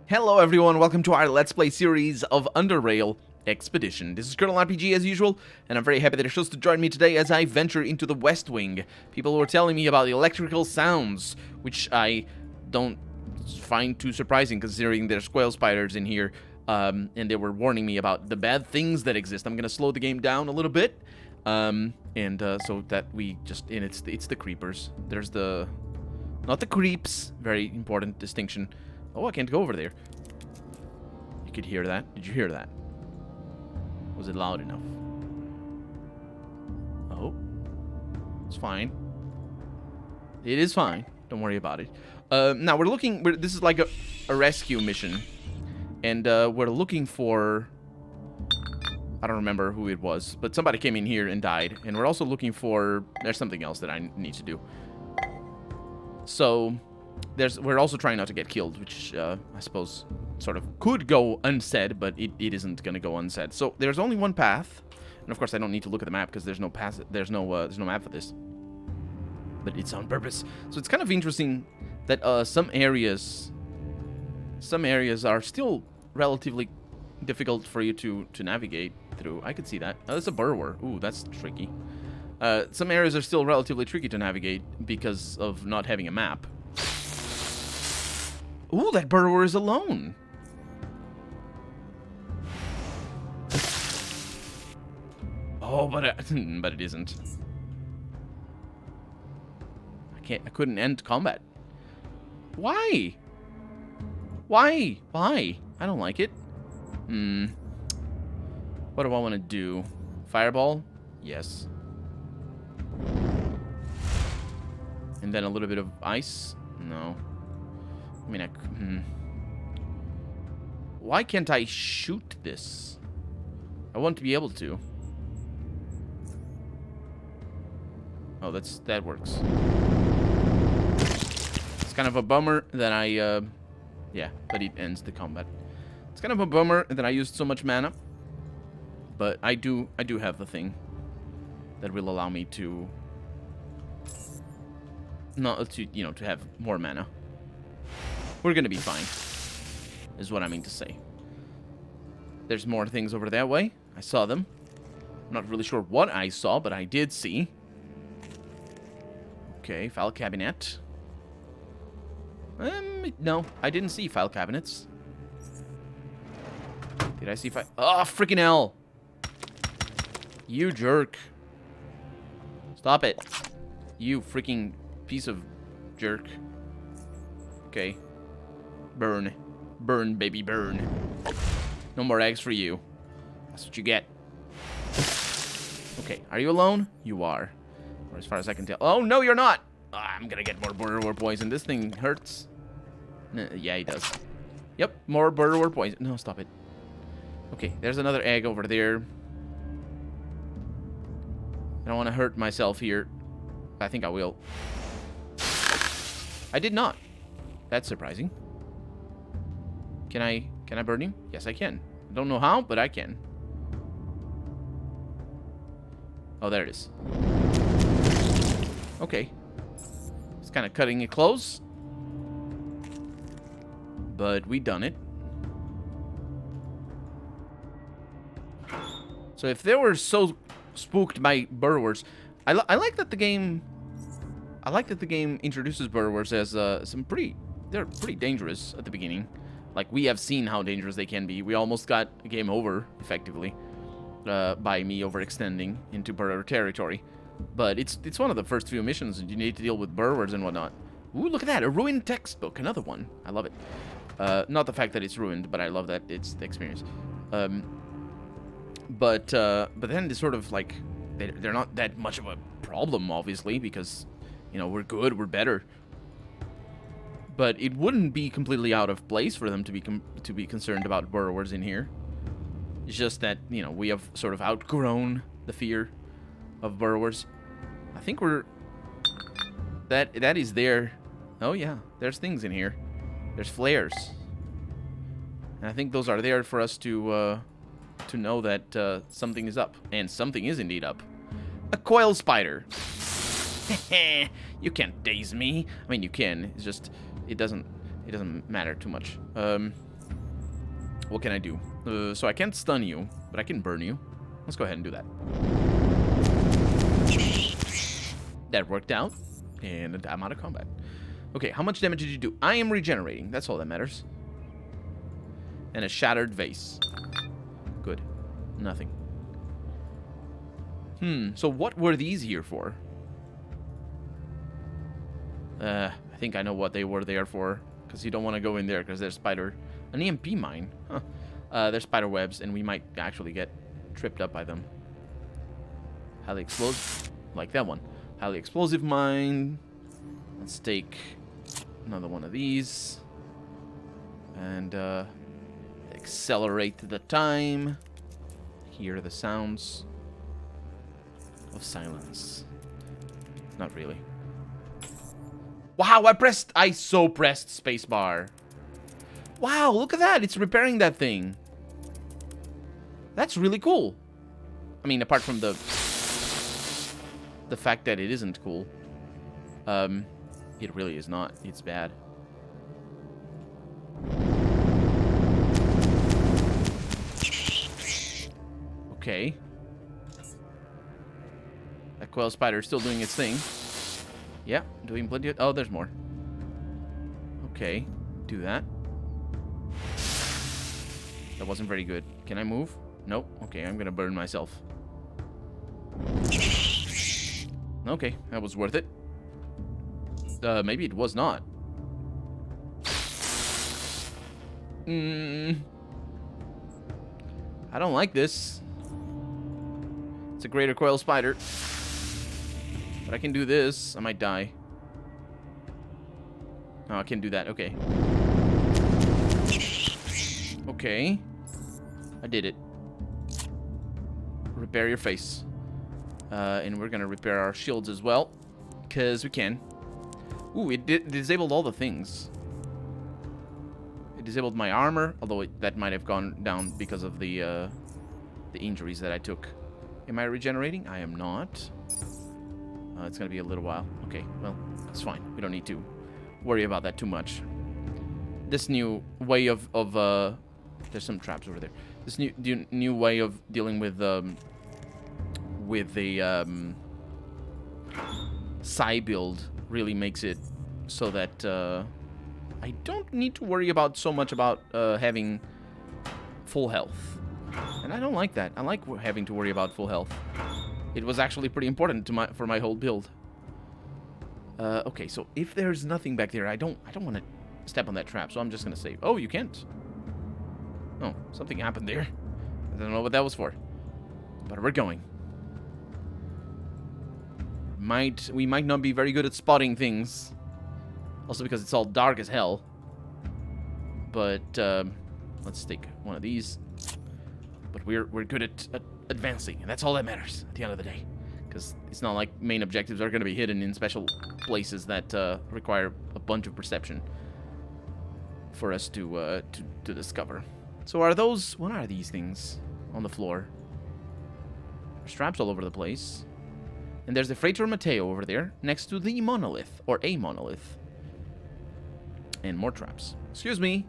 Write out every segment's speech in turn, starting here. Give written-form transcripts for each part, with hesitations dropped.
Hello everyone, welcome to our Let's Play series of Underrail Expedition. This is Colonel RPG as usual, and I'm very happy that you're chose to join me today as I venture into the West Wing. People were telling me about the electrical sounds, which I don't find too surprising considering there's quail spiders in here, and they were warning me about the bad things that exist. I'm gonna slow the game down a little bit, so that we just, and it's the creepers. There's the, not the creeps, very important distinction. Oh, I can't go over there. You could hear that. Did you hear that? Was it loud enough? Oh. It's fine. It is fine. Don't worry about it. Now, this is like a rescue mission. And we're looking for... I don't remember who it was, but somebody came in here and died. And we're also looking for... There's something else that I need to do. So... we're also trying not to get killed, which I suppose sort of could go unsaid, but it isn't going to go unsaid. So there's only one path, and of course I don't need to look at the map because there's no path. There's no map for this, but it's on purpose. So it's kind of interesting that some areas are still relatively difficult for you to navigate through. I could see that. Oh, that's a burrower. Ooh, that's tricky. Some areas are still relatively tricky to navigate because of not having a map. Ooh, that burrower is alone. Oh, but it isn't. I couldn't end combat. Why? Why? Why? I don't like it. What do I want to do? Fireball? Yes. And then a little bit of ice? No. I mean, why can't I shoot this? I want to be able to. Oh, that works. It's kind of a bummer that yeah, but it ends the combat. It's kind of a bummer that I used so much mana, but I do have the thing that will allow me to to have more mana. We're gonna be fine, is what I mean to say. There's more things over that way. I saw them. I'm not really sure what I saw, but I did see. Okay, file cabinet. No, I didn't see file cabinets. Did I see file? Oh, freaking hell! You jerk. Stop it. You freaking piece of jerk. Okay. Burn. Burn, baby, burn. No more eggs for you. That's what you get. Okay, are you alone? You are. Or as far as I can tell. Oh, no, you're not! I'm gonna get more burrower poison. This thing hurts. Yeah, he does. Yep, more burrower poison. No, stop it. Okay, there's another egg over there. I don't want to hurt myself here. I think I will. I did not. That's surprising. Can I burn him? Yes, I can. I don't know how, but I can. Oh, there it is. Okay. It's kind of cutting it close. But we done it. So if they were so spooked by burrowers, I like that the game introduces burrowers as they're pretty dangerous at the beginning. Like, we have seen how dangerous they can be. We almost got a game over, effectively, by me overextending into burrower territory. But it's one of the first few missions, and you need to deal with burrowers and whatnot. Ooh, look at that, a ruined textbook, another one. I love it. Not the fact that it's ruined, but I love that it's the experience. But then they sort of, like, they're not that much of a problem, obviously, because, we're good, we're better. But it wouldn't be completely out of place for them to be concerned about burrowers in here. It's just that, we have sort of outgrown the fear of burrowers. I think that is there. Oh yeah, there's things in here. There's flares. And I think those are there for us to know that something is up. And something is indeed up. A coil spider. You can't daze me. I mean, you can. It's just it doesn't matter too much. What can I do? So I can't stun you, but I can burn you. Let's go ahead and do that. That worked out. And I'm out of combat. Okay, how much damage did you do? I am regenerating. That's all that matters. And a shattered vase. Good. Nothing. So what were these here for? I think I know what they were there for. Because you don't want to go in there because there's spider... An EMP mine? Huh. There's spider webs, and we might actually get tripped up by them. Highly explosive... Like that one. Highly explosive mine. Let's take another one of these. And, accelerate the time. Hear the sounds of silence. Not really. Wow, I so pressed spacebar. Wow, look at that. It's repairing that thing. That's really cool. I mean, apart from the fact that it isn't cool. It really is not. It's bad. Okay. That coil spider is still doing its thing. Yeah, doing plenty of... Oh, there's more. Okay, do that. That wasn't very good. Can I move? Nope. Okay, I'm gonna burn myself. Okay, that was worth it. Maybe it was not. I don't like this. It's a greater coil spider. But I can do this. I might die. Oh, I can do that. Okay. Okay. I did it. Repair your face. And we're gonna repair our shields as well. Because we can. Ooh, it disabled all the things. It disabled my armor, although that might have gone down because of the injuries that I took. Am I regenerating? I am not. It's gonna be a little while. Okay, well, it's fine. We don't need to worry about that too much. This new way of there's some traps over there. This new way of dealing with the psi build really makes it so that I don't need to worry about so much about having full health. And I don't like that. I like having to worry about full health. It was actually pretty important for my whole build. Okay, so if there's nothing back there, I don't want to step on that trap, so I'm just gonna save. Oh, you can't. Oh, something happened there. I don't know what that was for. But we're going. We might not be very good at spotting things. Also because it's all dark as hell. But let's take one of these. But we're good at advancing, and that's all that matters at the end of the day. Because it's not like main objectives are going to be hidden in special places that require a bunch of perception for us to discover. So are those... What are these things on the floor? There's traps all over the place. And there's the freighter Mateo over there, next to the monolith, or a monolith. And more traps. Excuse me.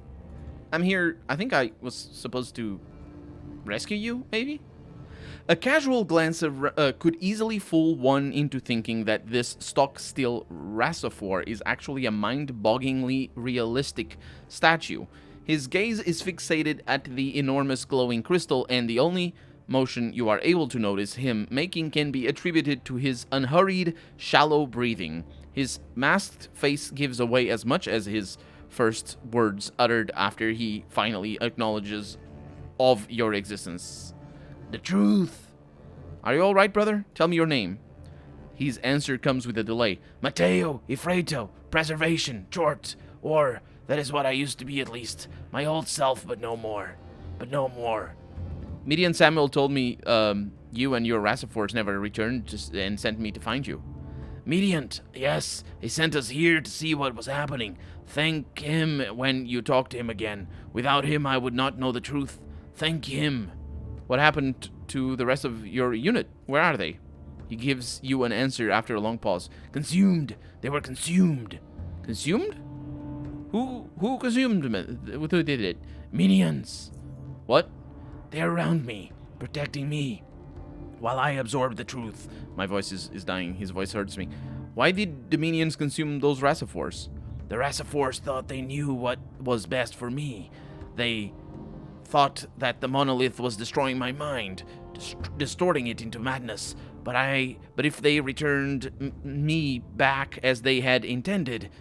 I'm here. I think I was supposed to rescue you, maybe? A casual glance could easily fool one into thinking that this stock-still Rasifor is actually a mind-bogglingly realistic statue. His gaze is fixated at the enormous glowing crystal, and the only motion you are able to notice him making can be attributed to his unhurried, shallow breathing. His masked face gives away as much as his first words uttered after he finally acknowledges of your existence. The truth. Are you all right, brother? Tell me your name. His answer comes with a delay. Mateo, Ifreto, preservation, short, or that is what I used to be at least. My old self, but no more. But no more. Midian Samuel told me you and your Rasifors never returned and sent me to find you. Mediant, yes, he sent us here to see what was happening. Thank him when you talk to him again. Without him, I would not know the truth. Thank him. What happened to the rest of your unit? Where are they? He gives you an answer after a long pause. Consumed. They were consumed. Consumed? Who consumed them? Who did it? Minions. What? They're around me, protecting me, while I absorb the truth. My voice is dying. His voice hurts me. Why did the minions consume those Rasifors? The Rasifors thought they knew what was best for me. They thought that the monolith was destroying my mind, distorting it into madness. But if they returned me back as they had intended,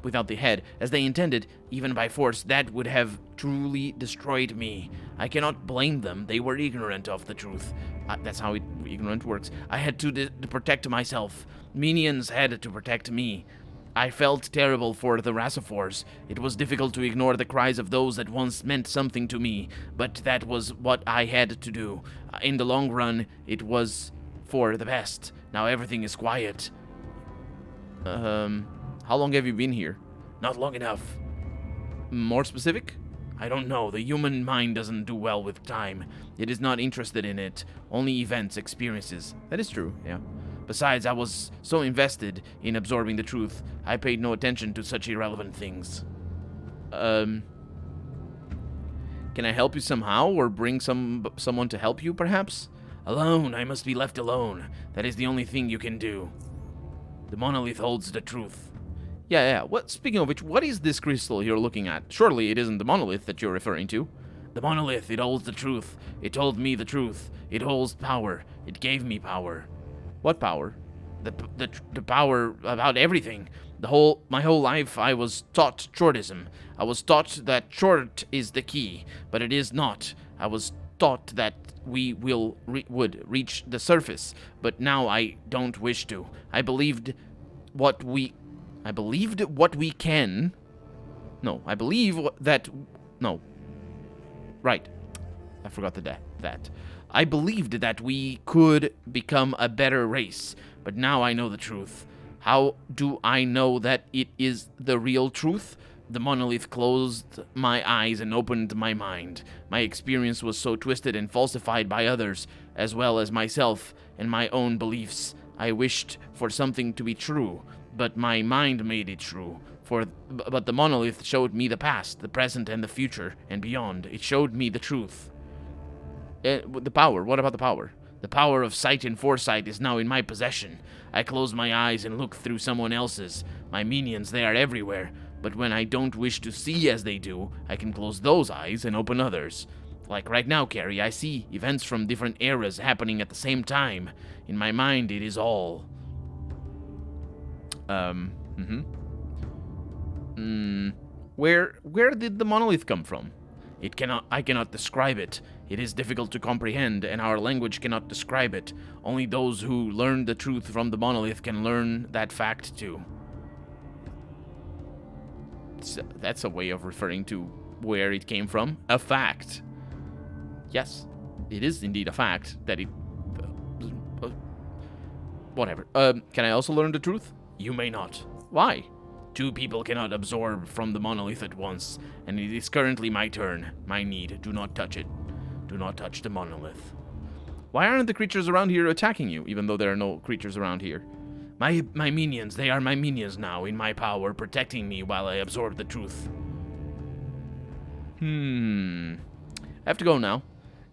without the head, as they intended, even by force, that would have truly destroyed me. I cannot blame them. They were ignorant of the truth. That's how ignorant works. I had to protect myself. Minions had to protect me. I felt terrible for the Rasifors. It was difficult to ignore the cries of those that once meant something to me, but that was what I had to do. In the long run, it was for the best. Now everything is quiet. How long have you been here? Not long enough. More specific? I don't know. The human mind doesn't do well with time. It is not interested in it. Only events, experiences. That is true, yeah. Besides, I was so invested in absorbing the truth, I paid no attention to such irrelevant things. Can I help you somehow, or bring someone to help you, perhaps? Alone, I must be left alone. That is the only thing you can do. The monolith holds the truth. Yeah. Speaking of which, what is this crystal you're looking at? Surely it isn't the monolith that you're referring to. The monolith, it holds the truth. It told me the truth. It holds power. It gave me power. What power? The power about everything. My whole life I was taught shortism. I was taught that short is the key, but it is not. I was taught that we would reach the surface, but now I don't wish to. I believe what we can. No, I believe that. No. Right. I forgot that. I believed that we could become a better race, but now I know the truth. How do I know that it is the real truth? The monolith closed my eyes and opened my mind. My experience was so twisted and falsified by others, as well as myself and my own beliefs. I wished for something to be true, but my mind made it true. But the monolith showed me the past, the present, and the future, and beyond. It showed me the truth. The power. What about the power? The power of sight and foresight is now in my possession. I close my eyes and look through someone else's. My minions, they are everywhere. But when I don't wish to see as they do, I can close those eyes and open others. Like right now, Carrie, I see events from different eras happening at the same time. In my mind, it is all. Where did the monolith come from? I cannot describe it. It is difficult to comprehend, and our language cannot describe it. Only those who learn the truth from the monolith can learn that fact too. That's a way of referring to where it came from. A fact. Yes, it is indeed a fact that it... whatever. Can I also learn the truth? You may not. Why? Two people cannot absorb from the monolith at once, and it is currently my turn. My need. Do not touch it. Do not touch the monolith. Why aren't the creatures around here attacking you, even though there are no creatures around here? My minions, they are my minions now, in my power, protecting me while I absorb the truth. I have to go now.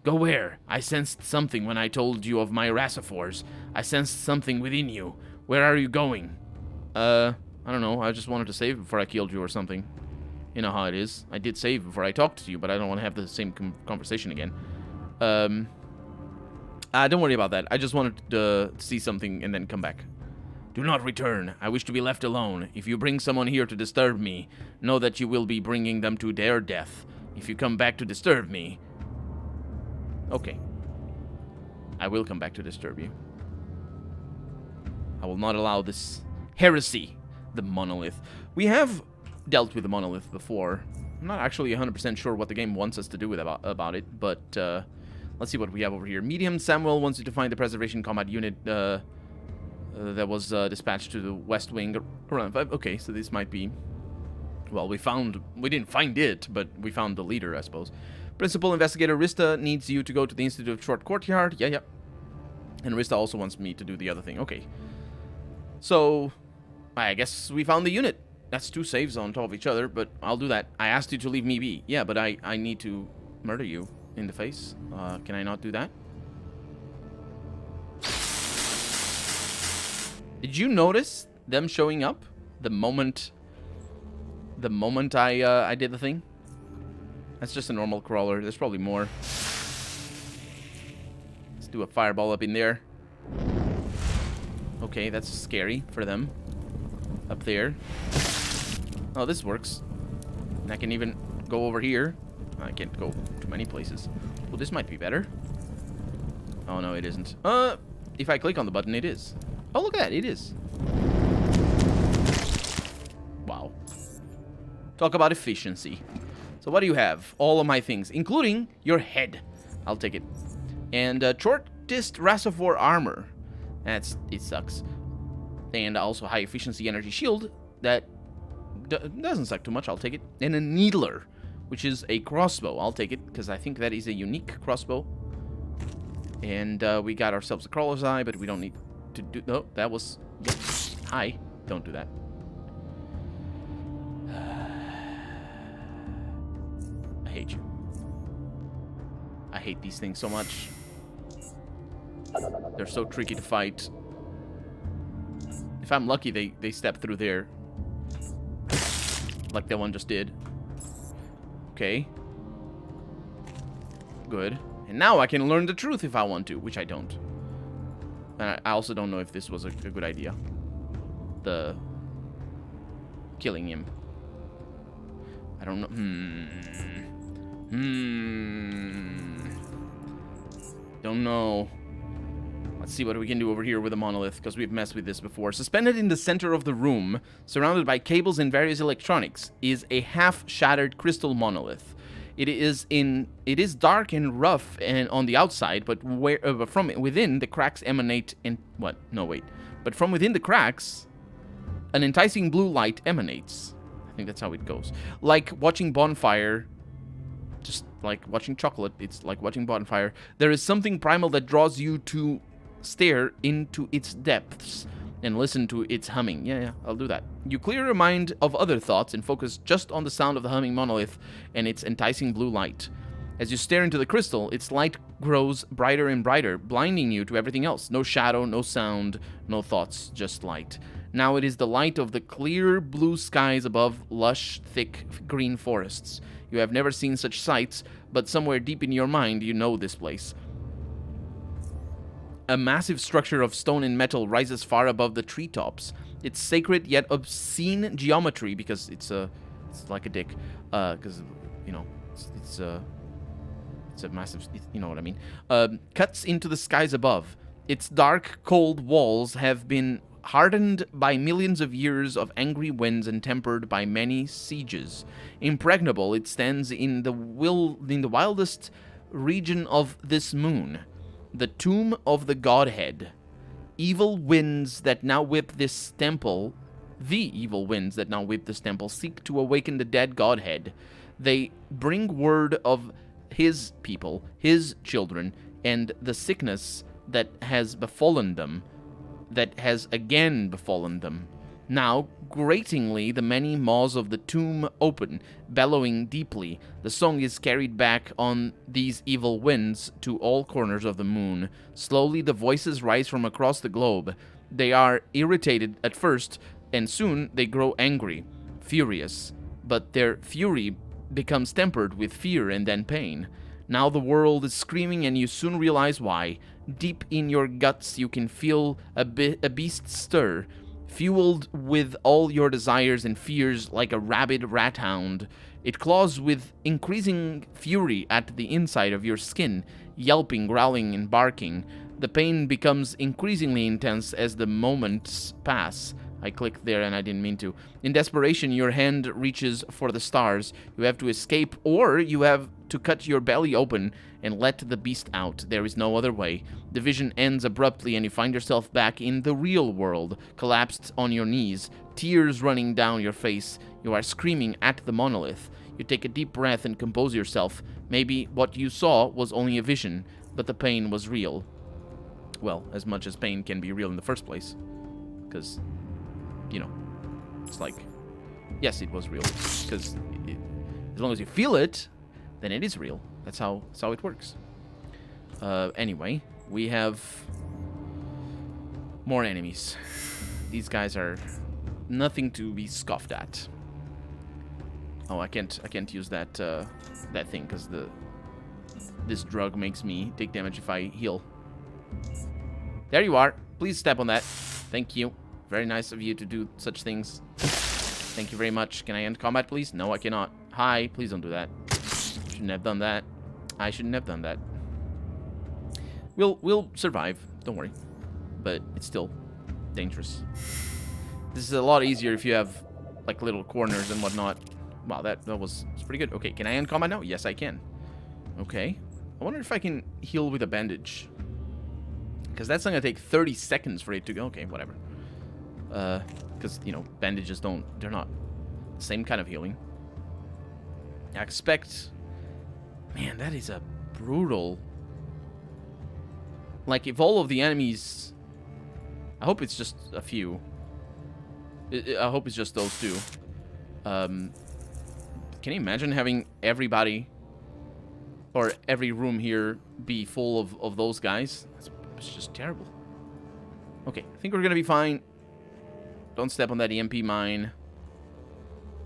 Go where? I sensed something when I told you of my Rasifors. I sensed something within you. Where are you going? I don't know. I just wanted to save before I killed you or something. You know how it is. I did save before I talked to you, but I don't want to have the same conversation again. Don't worry about that. I just wanted to see something and then come back. Do not return. I wish to be left alone. If you bring someone here to disturb me, know that you will be bringing them to their death. If you come back to disturb me... Okay. I will come back to disturb you. I will not allow this heresy. The monolith. We have dealt with the monolith before. I'm not actually 100% sure what the game wants us to do with about it, but let's see what we have over here. Medium Samuel wants you to find the preservation combat unit that was dispatched to the West Wing around 5. Okay, so this might be... Well, we didn't find it, but we found the leader, I suppose. Principal Investigator Rista needs you to go to the Institute of Short Courtyard. Yeah. And Rista also wants me to do the other thing. Okay. So... I guess we found the unit. That's 2 saves on top of each other, but I'll do that. I asked you to leave me be. Yeah, but I need to murder you. in the face. Can I not do that? Did you notice them showing up the moment I did the thing? That's just a normal crawler. There's probably more. Let's do a fireball up in there. Okay, that's scary for them. Up there. Oh, this works. And I can even go over here. I can't go to many places. Well, this might be better. Oh, no, it isn't. If I click on the button, it is. Oh, look at that. It is. Wow. Talk about efficiency. So what do you have? All of my things, including your head. I'll take it. And shortest reservoir armor. It sucks. And also high efficiency energy shield. That doesn't suck too much. I'll take it. And a needler, which is a crossbow. I'll take it because I think that is a unique crossbow. And we got ourselves a crawler's eye, but we don't need to do... No, that was... Yeah. Hi. Don't do that. I hate you. I hate these things so much. They're so tricky to fight. If I'm lucky, they step through there. Like that one just did. Okay. Good. And now I can learn the truth if I want to, which I don't. And I also don't know if this was a good idea. The... killing him. I don't know. Don't know. Let's see what we can do over here with the monolith, because we've messed with this before. Suspended in the center of the room, surrounded by cables and various electronics, is a half-shattered crystal monolith. It is dark and rough and on the outside, but from within the cracks emanate But from within the cracks, an enticing blue light emanates. I think that's how it goes. Like watching bonfire, just like watching chocolate, it's like watching bonfire. There is something primal that draws you to stare into its depths and listen to its humming. Yeah, I'll do that. You clear your mind of other thoughts and focus just on the sound of the humming monolith and its enticing blue light. As you stare into the crystal, its light grows brighter and brighter, blinding you to everything else. No shadow, no sound, no thoughts, just light. Now it is the light of the clear blue skies above lush, thick green forests. You have never seen such sights, but somewhere deep in your mind you know this place. A massive structure of stone and metal rises far above the treetops. Its sacred yet obscene geometry, because it's like a dick, because you know it's a massive, you know what I mean, cuts into the skies above. Its dark, cold walls have been hardened by millions of years of angry winds and tempered by many sieges. Impregnable, it stands in the wildest region of this moon. The tomb of the Godhead. Evil winds that now whip this temple, seek to awaken the dead Godhead. They bring word of his people, his children, and the sickness that has befallen them, that has again befallen them. Now, gratingly, the many maws of the tomb open, bellowing deeply. The song is carried back on these evil winds to all corners of the moon. Slowly, the voices rise from across the globe. They are irritated at first, and soon they grow angry, furious. But their fury becomes tempered with fear and then pain. Now the world is screaming, and you soon realize why. Deep in your guts, you can feel a beast stir, fueled with all your desires and fears like a rabid rat hound. It claws with increasing fury at the inside of your skin, yelping, growling, and barking. The pain becomes increasingly intense as the moments pass. I clicked there and I didn't mean to. In desperation, your hand reaches for the stars. You have to escape, or you have to cut your belly open and let the beast out. There is no other way. The vision ends abruptly and you find yourself back in the real world, collapsed on your knees, tears running down your face. You are screaming at the monolith. You take a deep breath and compose yourself. Maybe what you saw was only a vision, but the pain was real. Well, as much as pain can be real in the first place. Because, you know, it's like, yes, it was real. Because as long as you feel it, then it is real. That's how it works. Anyway, we have more enemies. These guys are nothing to be scoffed at. Oh, I can't use that that thing because this drug makes me take damage if I heal. There you are. Please step on that. Thank you. Very nice of you to do such things. Thank you very much. Can I end combat, please? No, I cannot. Hi, please don't do that. Shouldn't have done that. I shouldn't have done that. We'll survive. Don't worry. But it's still dangerous. This is a lot easier if you have like little corners and whatnot. Wow, that was pretty good. Okay, can I end combat now? Yes, I can. Okay. I wonder if I can heal with a bandage. Because that's not going to take 30 seconds for it to go. Okay, whatever. Because, you know, bandages they're not the same kind of healing. I expect... Man, that is a brutal... Like, if all of the enemies... I hope it's just a few. I hope it's just those two. Can you imagine having everybody... Or every room here be full of those guys? It's just terrible. Okay, I think we're going to be fine. Don't step on that EMP mine.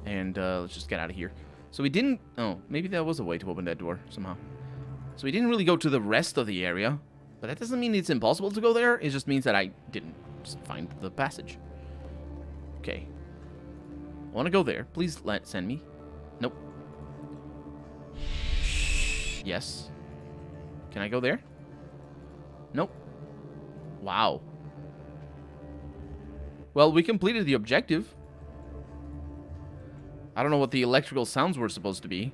And let's just get out of here. So we didn't... Oh, maybe there was a way to open that door somehow. So we didn't really go to the rest of the area. But that doesn't mean it's impossible to go there. It just means that I didn't find the passage. Okay. I want to go there. Please send me. Nope. Yes. Can I go there? Nope. Wow. Well, we completed the objective. I don't know what the electrical sounds were supposed to be.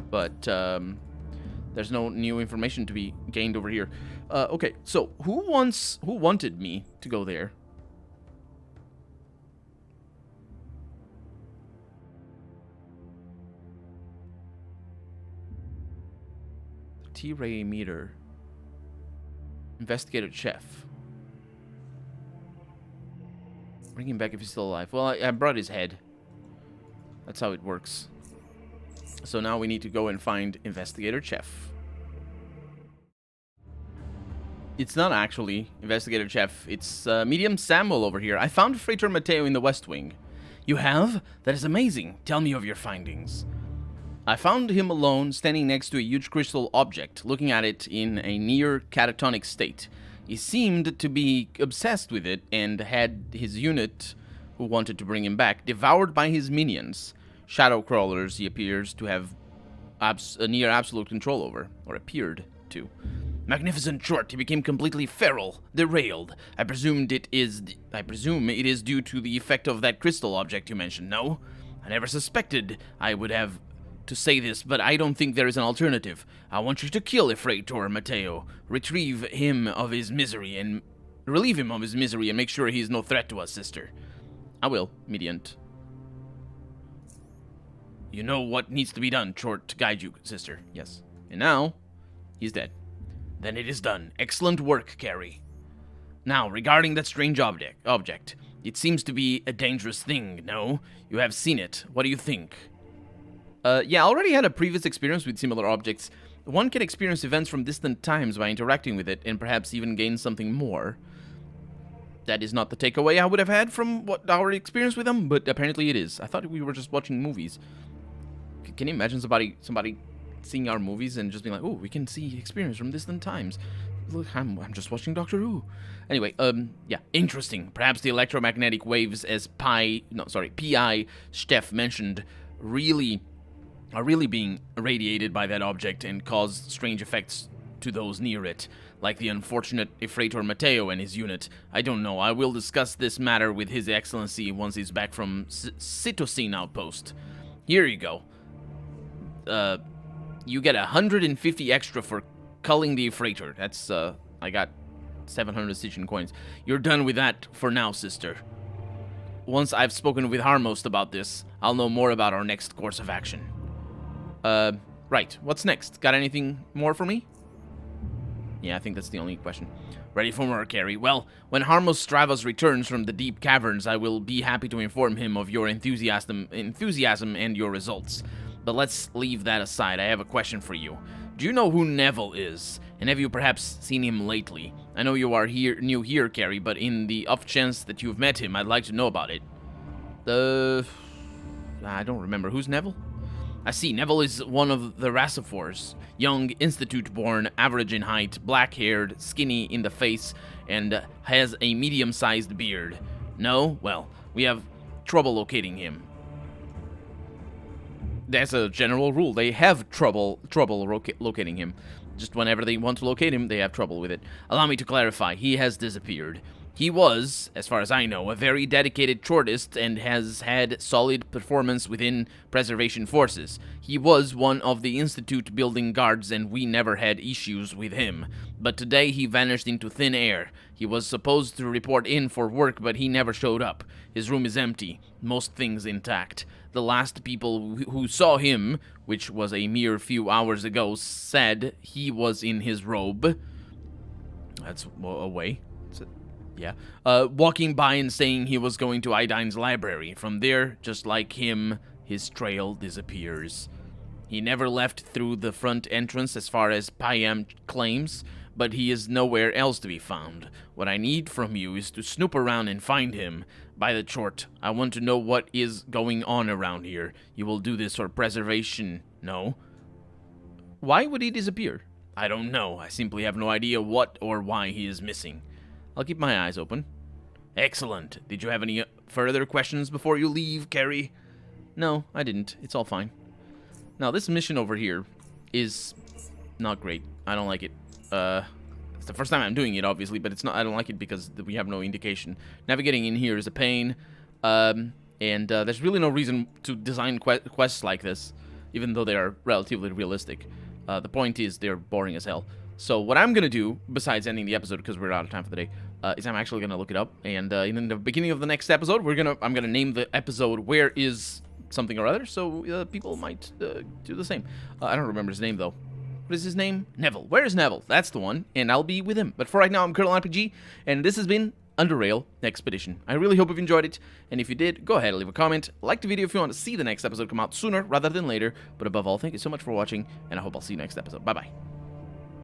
But, there's no new information to be gained over here. Okay, so who wanted me to go there? T-ray meter. Investigated chef. Bring him back if he's still alive. Well, I brought his head. That's how it works. So now we need to go and find Investigator Chef. It's not actually Investigator Chef. It's Medium Sambal over here. I found Freighter Mateo in the West Wing. You have? That is amazing. Tell me of your findings. I found him alone, standing next to a huge crystal object, looking at it in a near catatonic state. He seemed to be obsessed with it and had his unit, who wanted to bring him back, devoured by his minions. Shadow crawlers he appears to have a near absolute control over, or appeared to. Magnificent short, he became completely feral, derailed. I presume it is due to the effect of that crystal object you mentioned, no? I never suspected I would have to say this, but I don't think there is an alternative. I want you to kill Freighter Mateo, relieve him of his misery and make sure he is no threat to us, sister. I will, Mediant. You know what needs to be done, Short, to guide you, sister. Yes. And now, he's dead. Then it is done. Excellent work, Carrie. Now, regarding that strange object, it seems to be a dangerous thing, no? You have seen it. What do you think? Yeah, I already had a previous experience with similar objects. One can experience events from distant times by interacting with it, and perhaps even gain something more. That is not the takeaway I would have had from what our experience with them, but apparently it is. I thought we were just watching movies. Can you imagine somebody seeing our movies and just being like, oh, we can see experience from distant times. Look, I'm just watching Doctor Who. Anyway, yeah, interesting. Perhaps the electromagnetic waves, as P.I. Steph mentioned, are really being irradiated by that object and cause strange effects to those near it, like the unfortunate Freighter Mateo and his unit. I don't know. I will discuss this matter with His Excellency once he's back from Cytosine Outpost. Here you go. You get 150 extra for culling the freighter. That's, I got 700 Stygian coins. You're done with that for now, sister. Once I've spoken with Harmost about this, I'll know more about our next course of action. Right. What's next? Got anything more for me? Yeah, I think that's the only question. Ready for more, Carrie? Well, when Harmos Stravos returns from the deep caverns, I will be happy to inform him of your enthusiasm and your results. But let's leave that aside. I have a question for you. Do you know who Neville is? And have you perhaps seen him lately? I know you are new here, Carrie, but in the off chance that you've met him, I'd like to know about it. I don't remember. Who's Neville? I see. Neville is one of the Rassifors. Young, institute-born, average in height, black-haired, skinny in the face, and has a medium-sized beard. No? Well, we have trouble locating him. That's a general rule. They have trouble locating him. Just whenever they want to locate him, they have trouble with it. Allow me to clarify. He has disappeared. He was, as far as I know, a very dedicated shortist and has had solid performance within preservation forces. He was one of the Institute building guards and we never had issues with him. But today he vanished into thin air. He was supposed to report in for work, but he never showed up. His room is empty, most things intact. The last people who saw him, which was a mere few hours ago, said he was in his robe. That's a way. Yeah. Walking by and saying he was going to Idine's library. From there, just like him, his trail disappears. He never left through the front entrance as far as Payam claims, but he is nowhere else to be found. What I need from you is to snoop around and find him. By the short, I want to know what is going on around here. You will do this for preservation, no? Why would he disappear? I don't know. I simply have no idea what or why he is missing. I'll keep my eyes open. Excellent. Did you have any further questions before you leave, Carrie? No, I didn't. It's all fine. Now, this mission over here is not great. I don't like it. It's the first time I'm doing it, obviously, but it's not. I don't like it because we have no indication. Navigating in here is a pain, and there's really no reason to design quests like this, even though they are relatively realistic. The point is they're boring as hell. So what I'm going to do, besides ending the episode because we're out of time for the day, is I'm actually going to look it up. And in the beginning of the next episode, I'm going to name the episode Where Is Something or Other, so people might do the same. I don't remember his name, though. What is his name? Neville. Where is Neville? That's the one, and I'll be with him. But for right now, I'm Colonel RPG, and this has been Underrail Expedition. I really hope you've enjoyed it, and if you did, go ahead and leave a comment. Like the video if you want to see the next episode come out sooner rather than later. But above all, thank you so much for watching, and I hope I'll see you next episode. Bye-bye.